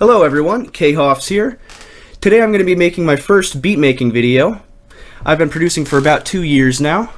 Hello everyone, K-Hoffs here. Today I'm going to be making my first beat making video. I've been producing for about 2 years now,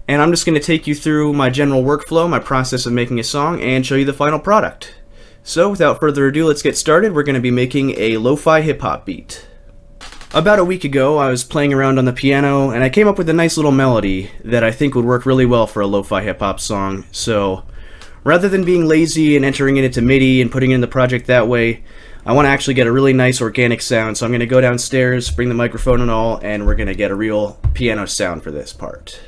and I'm just going to take you through my general workflow, my process of making a song, and show you the final product. So without further ado, let's get started. We're going to be making a lo-fi hip-hop beat. About a week ago, I was playing around on the piano, and I came up with a nice little melody that I think would work really well for a lo-fi hip-hop song. So rather than being lazy and entering it into MIDI and putting it in the project that way, I want to actually get a really nice organic sound, so I'm going to go downstairs, bring the microphone and all, and we're going to get a real piano sound for this part.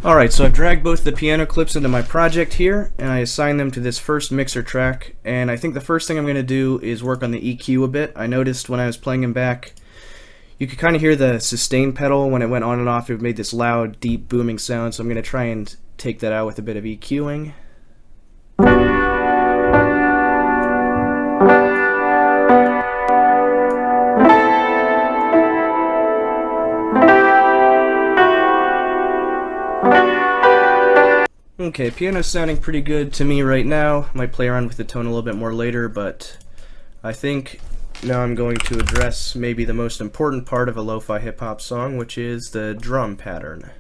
Alright, so I've dragged both the piano clips into my project here, and I assigned them to this first mixer track, and I think the first thing I'm going to do is work on the EQ a bit. I noticed when I was playing them back, you could kind of hear the sustain pedal when it went on and off. It made this loud, deep, booming sound, so I'm going to try and take that out with a bit of EQing. Okay, piano's sounding pretty good to me right now. Might play around with the tone a little bit more later, but I think now I'm going to address maybe the most important part of a lo-fi hip-hop song, which is the drum pattern.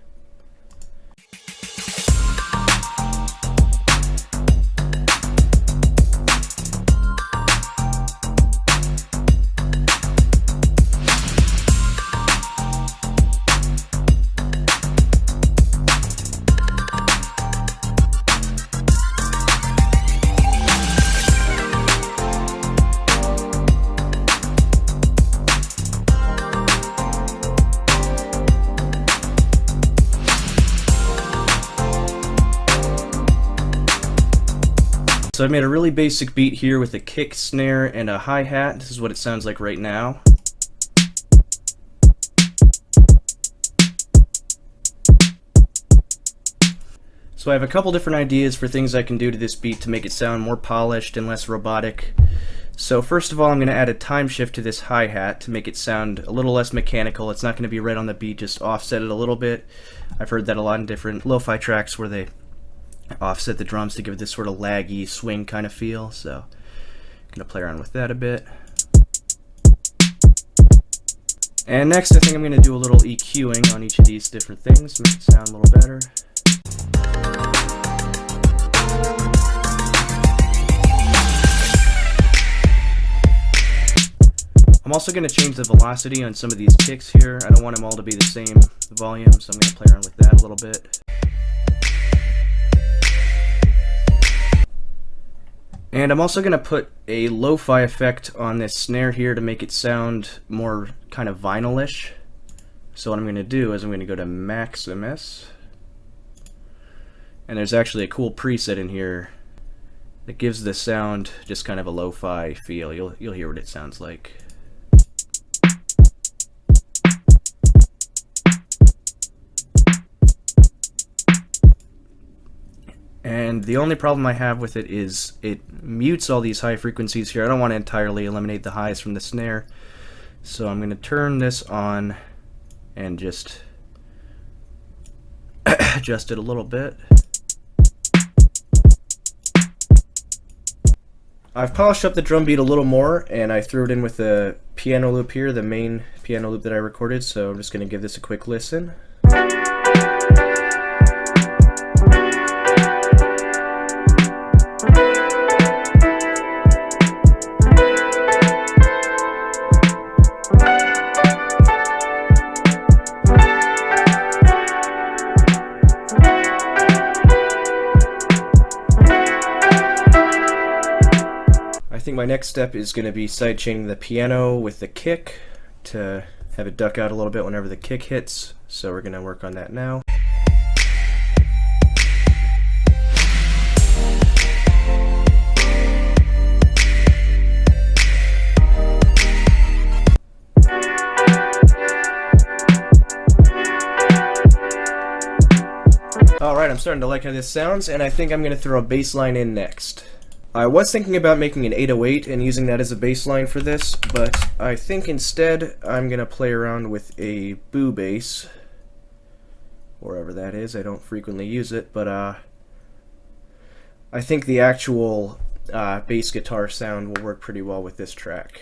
So I made a really basic beat here with a kick, snare, and a hi-hat. This is what it sounds like right now. So I have a couple different ideas for things I can do to this beat to make it sound more polished and less robotic. So first of all, I'm going to add a time shift to this hi-hat to make it sound a little less mechanical. It's not going to be right on the beat, just offset it a little bit. I've heard that a lot in different lo-fi tracks where they offset the drums to give it this sort of laggy swing kind of feel, so I'm gonna play around with that a bit. And next I think I'm gonna do a little EQing on each of these different things to make it sound a little better. I'm also going to change the velocity on some of these kicks here. I don't want them all to be the same volume, so I'm going to play around with that a little bit. And I'm also going to put a lo-fi effect on this snare here to make it sound more kind of vinyl-ish. So what I'm going to do is I'm going to go to Maximus, and there's actually a cool preset in here that gives the sound just kind of a lo-fi feel. You'll hear what it sounds like. And the only problem I have with it is it mutes all these high frequencies here. I don't want to entirely eliminate the highs from the snare, so I'm going to turn this on and just adjust it a little bit. I've polished up the drum beat a little more, and I threw it in with the piano loop here, the main piano loop that I recorded, so I'm just going to give this a quick listen. I think my next step is going to be sidechaining the piano with the kick to have it duck out a little bit whenever the kick hits, so we're going to work on that now. Alright, I'm starting to like how this sounds, and I think I'm going to throw a bass line in next. I was thinking about making an 808 and using that as a bass line for this, but I think instead I'm going to play around with a boo bass, wherever that is. I don't frequently use it, but I think the actual bass guitar sound will work pretty well with this track.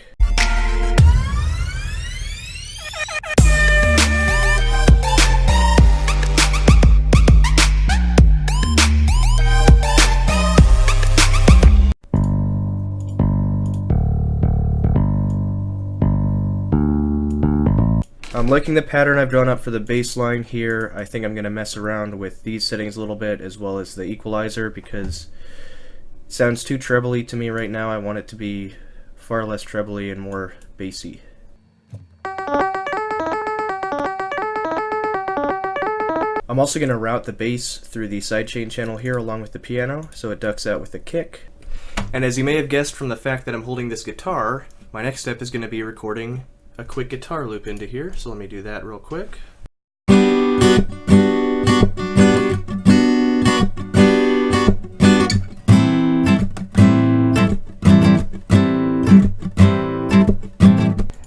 I'm liking the pattern I've drawn up for the bass line here. I think I'm going to mess around with these settings a little bit, as well as the equalizer, because it sounds too trebly to me right now. I want it to be far less trebly and more bassy. I'm also going to route the bass through the sidechain channel here along with the piano, so it ducks out with the kick. And as you may have guessed from the fact that I'm holding this guitar, my next step is going to be recording a quick guitar loop into here, so let me do that real quick.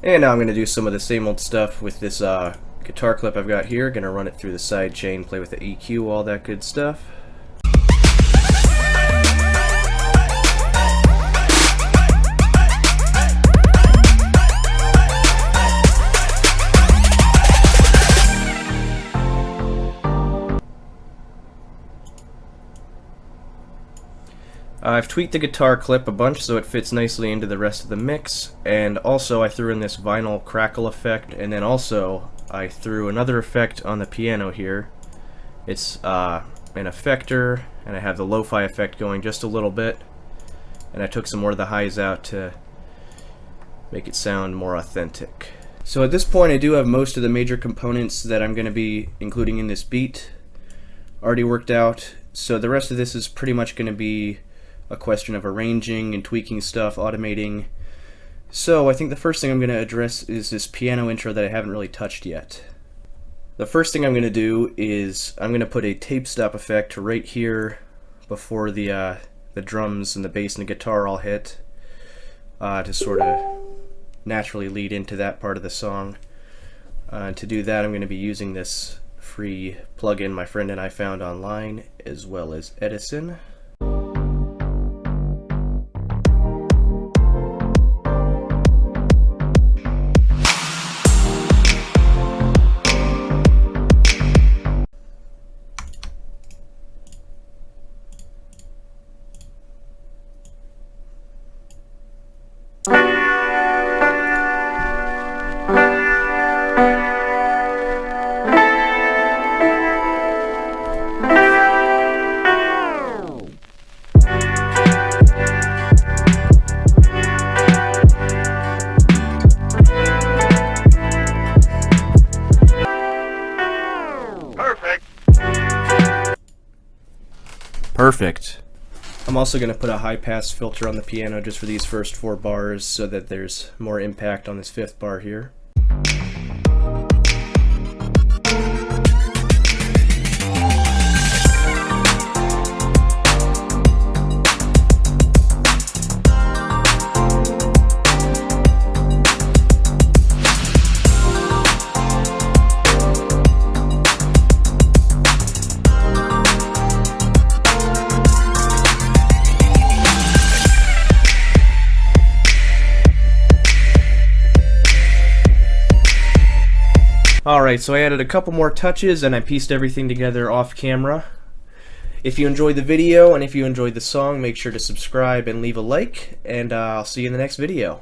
And now I'm going to do some of the same old stuff with this guitar clip I've got here. Going to run it through the side chain, play with the EQ, all that good stuff. I've tweaked the guitar clip a bunch so it fits nicely into the rest of the mix, and also I threw in this vinyl crackle effect, and then also I threw another effect on the piano here. It's an effector, and I have the lo-fi effect going just a little bit, and I took some more of the highs out to make it sound more authentic. So at this point I do have most of the major components that I'm going to be including in this beat already worked out, so the rest of this is pretty much going to be a question of arranging and tweaking stuff, automating. So I think the first thing I'm going to address is this piano intro that I haven't really touched yet. The first thing I'm going to do is I'm going to put a tape stop effect right here before the drums and the bass and the guitar all hit, to sort of naturally lead into that part of the song. To do that, I'm going to be using this free plugin my friend and I found online, as well as Edison. Perfect. I'm also going to put a high pass filter on the piano just for these first 4 bars so that there's more impact on this 5th bar here. Alright, so I added a couple more touches and I pieced everything together off camera. If you enjoyed the video and if you enjoyed the song, make sure to subscribe and leave a like, and I'll see you in the next video.